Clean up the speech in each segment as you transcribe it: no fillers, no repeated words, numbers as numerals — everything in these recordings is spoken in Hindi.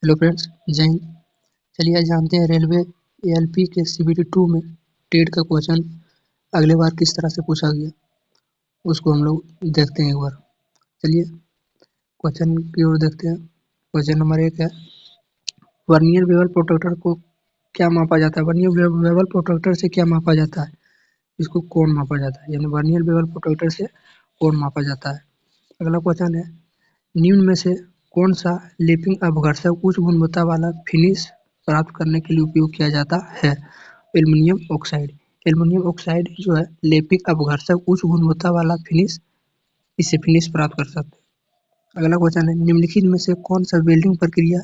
हेलो फ्रेंड्स, जय हिंद। चलिए आज जानते हैं रेलवे एएलपी के सीबीटी 2 में टेट का क्वेश्चन अगले बार किस तरह से पूछा गया, उसको हम लोग देखते हैं एक बार। चलिए क्वेश्चन की ओर देखते हैं। क्वेश्चन नंबर 1 है, वर्नियर बेवल प्रोट्रैक्टर को क्या मापा जाता है? वर्नियर बेवल प्रोट्रैक्टर से क्या मापा जाता है? इसको कोण मापा जाता है, यानी वर्नियर बेवल प्रोट्रैक्टर से कोण मापा जाता है। अगला क्वेश्चन है, निम्न में से कौन सा लेपिंग अपघर्षक उच्च गुणवत्ता वाला फिनिश प्राप्त करने के लिए उपयोग किया जाता है? Aluminium oxide. एल्युमिनियम ऑक्साइड जो है लेपिंग अपघर्षक उच्च गुणवत्ता वाला फिनिश, इससे फिनिश प्राप्त कर सकते हैं। अगला क्वेश्चन है, निम्नलिखित में से कौन सा वेल्डिंग प्रक्रिया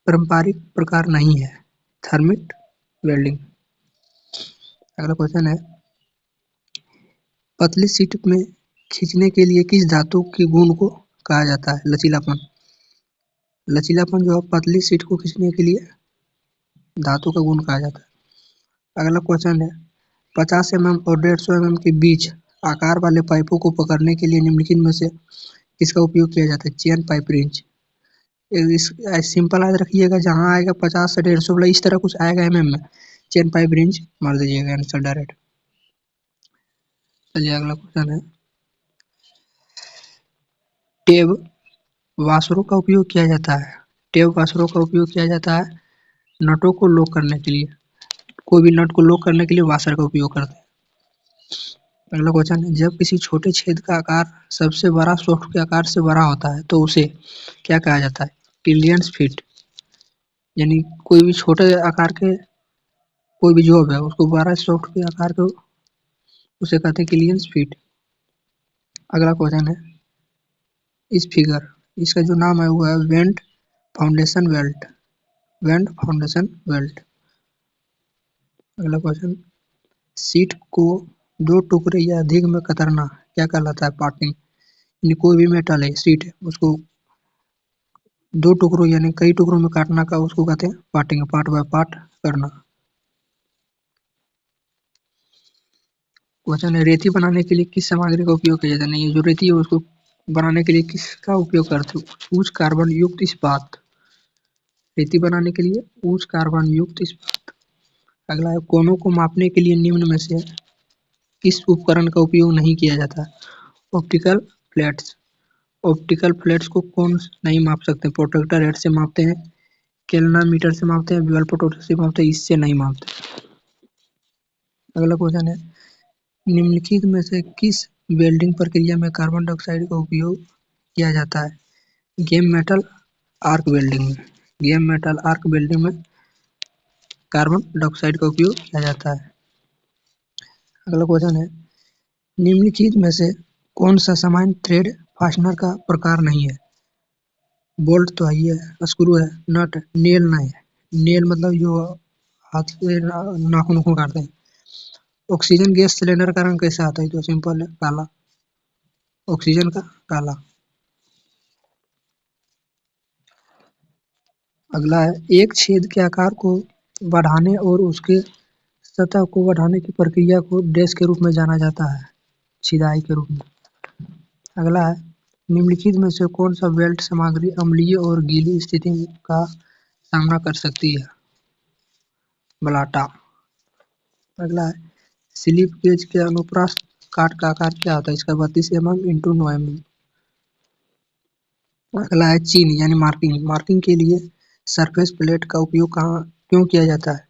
पारंपरिक प्रकार नहीं है? Thermite welding. अगला क्वेश्चन है, पतली शीट में खींचने के लिए किस धातु के गुण को कहा जाता है? लचीलापन। लचीलापन जो है पतली शीट को खींचने के लिए धातु का गुण कहा जाता है। अगला क्वेश्चन है, 50 mm और 150 mm के बीच आकार वाले पाइपों को पकड़ने के लिए निम्नलिखित में से किसका उपयोग किया जाता है? Chain pipe wrench. इस सिंपल याद रखिएगा, जहाँ आएगा 50 से 150 वाला इस तरह कुछ आएगा mm में, चेन पाइप रिंच मार दीजिएगा आंसर डायरेक्ट। चलिए अगला क्वेश्चन है, टेब वाशरों का उपयोग किया जाता है। टेब वाशरों का उपयोग किया जाता है नटों को लॉक करने के लिए। कोई भी नट को लॉक करने के लिए वाशर का उपयोग करते हैं। अगला क्वेश्चन है, जब किसी छोटे छेद का आकार सबसे बड़ा शाफ्ट के आकार से बड़ा होता है तो उसे क्या कहा जाता है? Trillions feet. यानी कोई भी छोटे आकार के कोई भी जॉब है उसको बड़ा शाफ्ट के आकार को उसे कहते हैं ट्रिलियंस फीट। अगला क्वेश्चन है, इस फिगर इसका जो नाम है वो है went foundation belt. Went foundation belt. अगला क्वेश्चन, शीट को 2 टुकड़े या अधिक में कतरना क्या कहलाता है? पार्टिंग। यानी कोई भी मेटल है शीट है उसको 2 टुकड़ों यानी कई टुकड़ों में काटना का उसको कहते हैं पार्टिंग, पार्ट बाय पार्ट करना। क्वेश्चन है, रेती बनाने के लिए किस सामग्री का उपयोग किया जाता है? नहीं, ये जो रेती है उसको बनाने के लिए किसका उपयोग करते हैं? उच्च कार्बन युक्त इस्पात। रेती बनाने के लिए उच्च कार्बन युक्त इस्पात। अगला है, कोनों को मापने के लिए निम्न में से किस उपकरण का उपयोग नहीं किया जाता? Optical flats. ऑप्टिकल फ्लैट्स को कौन नहीं माप सकते? प्रोट्रैक्टर हेड से मापते हैं, कैलरीमीटर से मापते हैं, बेवल प्रोट्रैक्टर से मापते हैं, इससे नहीं मापते। अगला क्वेश्चन है, निम्नलिखित में से किस वेल्डिंग प्रक्रिया में कार्बन डाइऑक्साइड का उपयोग किया जाता है? गैम मेटल आर्क वेल्डिंग में। गैम मेटल आर्क वेल्डिंग में कार्बन डाइऑक्साइड का उपयोग किया जाता है। अगला क्वेश्चन है, निम्नलिखित में से कौन सा सामान्य थ्रेड फास्टनर का प्रकार नहीं है? बोल्ट तो है, स्क्रू है, नट, नेल नहीं है। नेल मतलब जो हाथ से नाखून उखून काटते हैं। ऑक्सीजन गैस सिलेंडर का रंग कैसा आता है? तो सिंपल है, काला। ऑक्सीजन का काला। अगला है, एक छेद के आकार को बढ़ाने और उसके सतह को बढ़ाने की प्रक्रिया को डैश के रूप में जाना जाता है? छिदाई के रूप में। अगला है, निम्नलिखित में से कौन सा वेल्ड सामग्री अम्लीय और गीली स्थिति का सामना कर सकती है? बलाटा। अगला है, स्लिप गेज के अनुप्रस्थ काट का आकार क्या होता है? इसका 32 mm इंटू 9 mm। अगला है, चिन्ह यानी मार्किंग। मार्किंग के लिए सरफेस प्लेट का उपयोग कहाँ क्यों किया जाता है?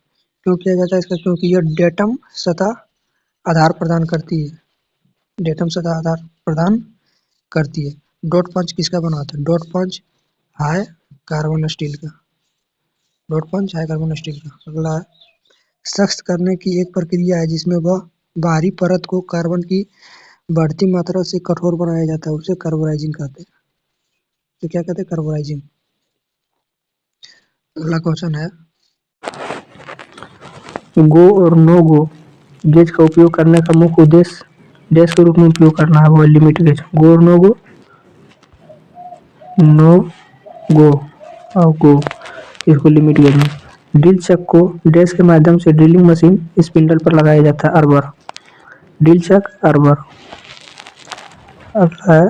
क्यों किया जाता है इसका? क्योंकि यह डेटम सतह आधार प्रदान करती है। डेटम सतह आधार प्रदान करती है। डॉट पंच किसका बना होता है? डॉट पंच हाई कार्बन स्टील का। डॉट पंच हाई कार्बन स्टील का। अगला है, सख्त करने की एक प्रक्रिया है जिसमें वह बाहरी परत को कार्बन की बढ़ती मात्रा से कठोर बनाया जाता है, उसे कार्बोराइजिंग कहते हैं। तो क्या कहते हैं? कार्बोराइजिंग। अगला क्वेश्चन है, गो और नो गो गेज का उपयोग करने का मुख्य उद्देश्य डैश के रूप में उपयोग करना है, वो लिमिट गेज। गो और नो गो, नो गो और गो, इसको लिमिट गेज में। ड्रिल चक को डैश के माध्यम से ड्रिलिंग मशीन स्पिंडल पर लगाया जाता है, अर्बर। Drill chuck, harbour. अगला है,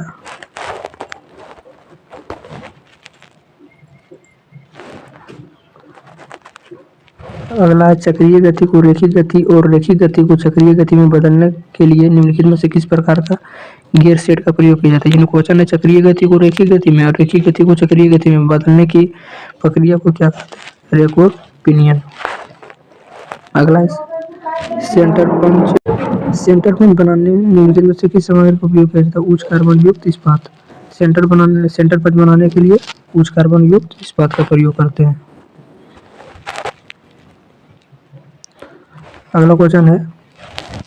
अगला है चक्रीय गति को रेखीय गति और रेखीय गति को चक्रीय गति में बदलने के लिए निम्नलिखित में से किस प्रकार का गियर सेट का प्रयोग किया जाता है। क्वेश्चन है चक्रीय गति को रेखीय गति में और रेखीय गति को चक्रीय गति में बदलने की प्रक्रिया को क्या कहते हैं? रेको पिनियन। अगला है सेंटर पंच बनाने निम्नलिखित में से किस सामग्री का उपयोग किया जाता है? उच्च कार्बन युक्त इस्पात। सेंटर पंच बनाने के लिए उच्च कार्बन युक्त इस्पात का प्रयोग करते हैं। अगला क्वेश्चन है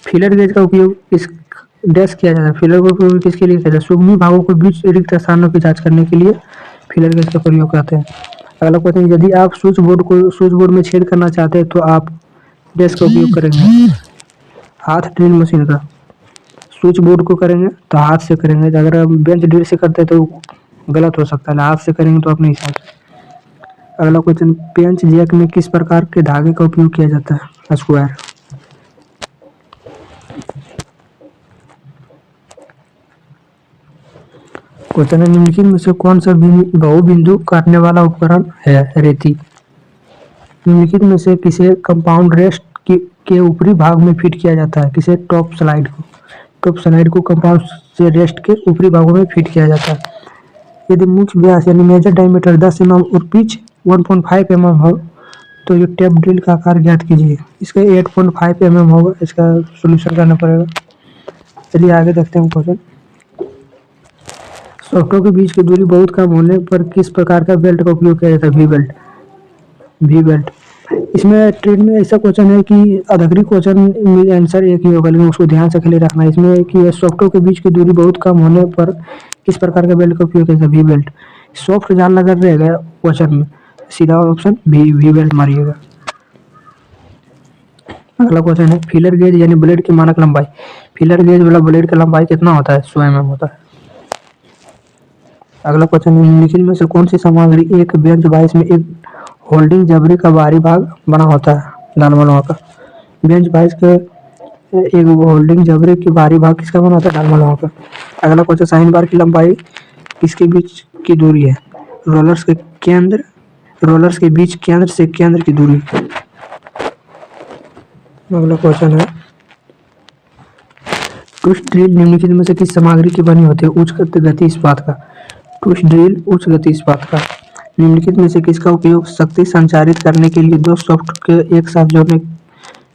फीलर गेज का उपयोग किस डैश किया जाता है? फीलर का उपयोग किसके लिए किया जाता है? सूक्ष्म भागों के बीच रिक्त स्थानों की जांच करने के लिए फीलर गेज का प्रयोग करते हैं। अगला क्वेश्चन यदि आप स्विच बोर्ड में छेद करना चाहते हैं तो आप डैश का उपयोग करेंगे? हाथ ड्रिल मशीन का। स्विच बोर्ड को करेंगे तो हाथ से करेंगे, अगर आप बेंच ड्रिल से करते हैं तो गलत हो सकता है, हाथ से करेंगे तो अपने हिसाब से। अगला क्वेश्चन पेंच जैक में किस प्रकार के धागे का उपयोग किया जाता है? स्क्वायर। क्वेश्चन है निम्नलिखित में से कौन सा बहुबिंदु काटने वाला उपकरण है? रेती। निम्नलिखित में से किसे कंपाउंड रेस्ट के ऊपरी भाग में फिट किया जाता है? किसे? टॉप स्लाइड को कंपाउंड से रेस्ट के ऊपरी भागों में फिट किया जाता है। यदि मुख्य व्यास यानी मेजर डायमीटर 10 mm और पिच 1.5 mm हो तो ये टेप ड्रिल का आकार ज्ञात कीजिए। इसका 8.5 mm होगा, इसका सोल्यूशन करना पड़ेगा। चलिए आगे देखते हैं क्वेश्चन। सॉफ्टों के बीच की दूरी बहुत कम होने पर किस प्रकार का बेल्ट का उपयोग किया जाता है? We belt. इसमें ट्रेड में ऐसा क्वेश्चन है कि अधिकतर क्वेश्चन में आंसर एक ही होगा, लेकिन उसको ध्यान से खाली रखना है। इसमें कि सॉफ्टों के बीच की दूरी बहुत कम होने पर किस प्रकार का बेल्ट का उपयोग किया जाता है? We belt. सॉफ्ट जान लगा रहेगा क्वेश्चन में, सीधा ऑप्शन वी बेल्ट मारिएगा। अगला क्वेश्चन है फीलर गेज यानी ब्लेड की मानक लंबाई। फीलर गेज वाला ब्लेड की लंबाई कितना होता है? 100 mm होता है। अगला क्वेश्चन है निम्नलिखित में से कौन सी सामग्री एक बेंच बाइस में एक होल्डिंग जबरी का बाहरी भाग बना होता है? डालमलवा का। बेंच बाइस के एक होल्डिंग जबरी की बाहरी भाग किसका बना होता है? डालमलवा का। अगला क्वेश्चन साइन बार की लंबाई किसके बीच की दूरी है? रोलर्स के बीच केंद्र से केंद्र की दूरी। अगला क्वेश्चन है ट्विस्ट ड्रिल निम्नलिखित में से किस सामग्री की बनी होती है? उच्च गति इस्पात का। ट्विस्ट ड्रिल उच्च गति इस्पात का। निम्नलिखित में से किसका उपयोग शक्ति संचारित करने के लिए दो शाफ्ट के एक साथ जोड़ने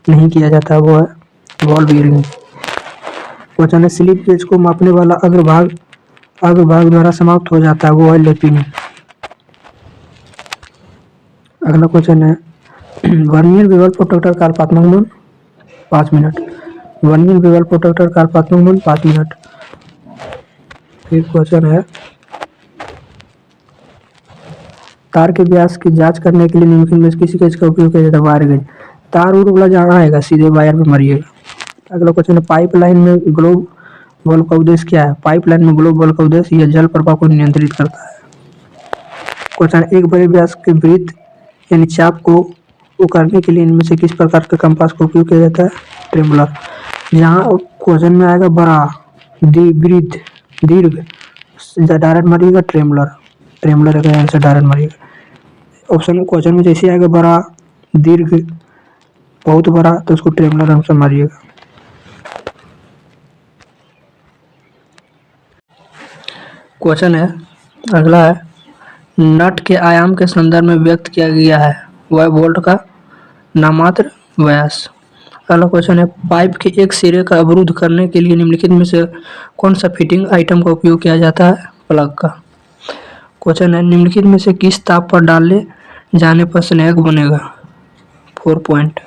नहीं किया जाता? वो है बॉल बीयरिंग। क्वेश्चन है स्लिप गेज को मापने वाला अग्रभाग द्वारा समाप्त हो जाता है, वो है लैपिंग। अगला क्वेश्चन है वर्नियर बेवल प्रोट्रैक्टर कार्पात्मक मूल 5 मिनट। वर्नियर बेवल प्रोट्रैक्टर कार्पात्मक मूल 5 मिनट। फिर क्वेश्चन है तार के व्यास की जांच करने के लिए निम्नलिखित में किसी गेज का उपयोग किया जाता है? Wire gauge. तार वाला जहाँ आएगा सीधे वायर में मारिएगा। अगला क्वेश्चन है पाइपलाइन में ग्लोब बल्ब का उद्देश्य क्या है? पाइपलाइन में ग्लोब बल्ब का उद्देश्य यह जल प्रवाह को नियंत्रित करता है। क्वेश्चन एक बड़े व्यास के वृत्त यानी चाप को करने के लिए इनमें से किस प्रकार के कंपास का उपयोग किया जाता है? ट्रेम्बलर। यहाँ क्वेश्चन में आएगा बड़ा वृत्त दीर्घ डायरेक्ट मारिएगा ट्रेम्बलर का आंसर डायरेक्ट मारिएगा। ऑप्शन क्वेश्चन में जैसे आएगा बड़ा दीर्घ बहुत बड़ा तो उसको ट्रेम्बलर आंसर मारिएगा। क्वेश्चन है अगला है नट के आयाम के संदर्भ में व्यक्त किया गया है, वह बोल्ट का नाममात्र व्यास। अगला क्वेश्चन है पाइप के एक सिरे का अवरुद्ध करने के लिए निम्नलिखित में से कौन सा फिटिंग आइटम का उपयोग किया जाता है? प्लग का। क्वेश्चन है निम्नलिखित में से किस ताप पर डाले जाने पर स्नैग बनेगा? 4 पॉइंट।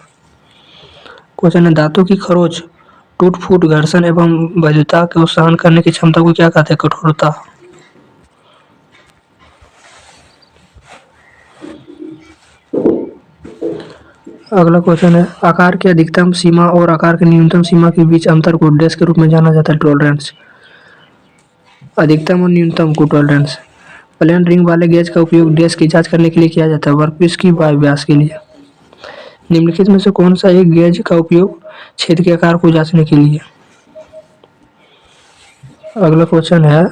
क्वेश्चन है धातु की खरोंच टूट फूट घर्षण एवं वैधता को सहन करने की क्षमता को क्या कहते हैं? कठोरता। अगला क्वेश्चन है आकार की अधिकतम सीमा और आकार की न्यूनतम सीमा के बीच अंतर को डैश के रूप में जाना जाता है? टॉलरेंस। अधिकतम और न्यूनतम को टॉलरेंस। प्लेन रिंग वाले गेज का उपयोग डैश की जांच करने के लिए किया जाता है? वर्कपीस की व्यास के लिए। निम्नलिखित में से कौन सा एक गेज का उपयोग छेद के आकार को जांचने के लिए? अगला क्वेश्चन है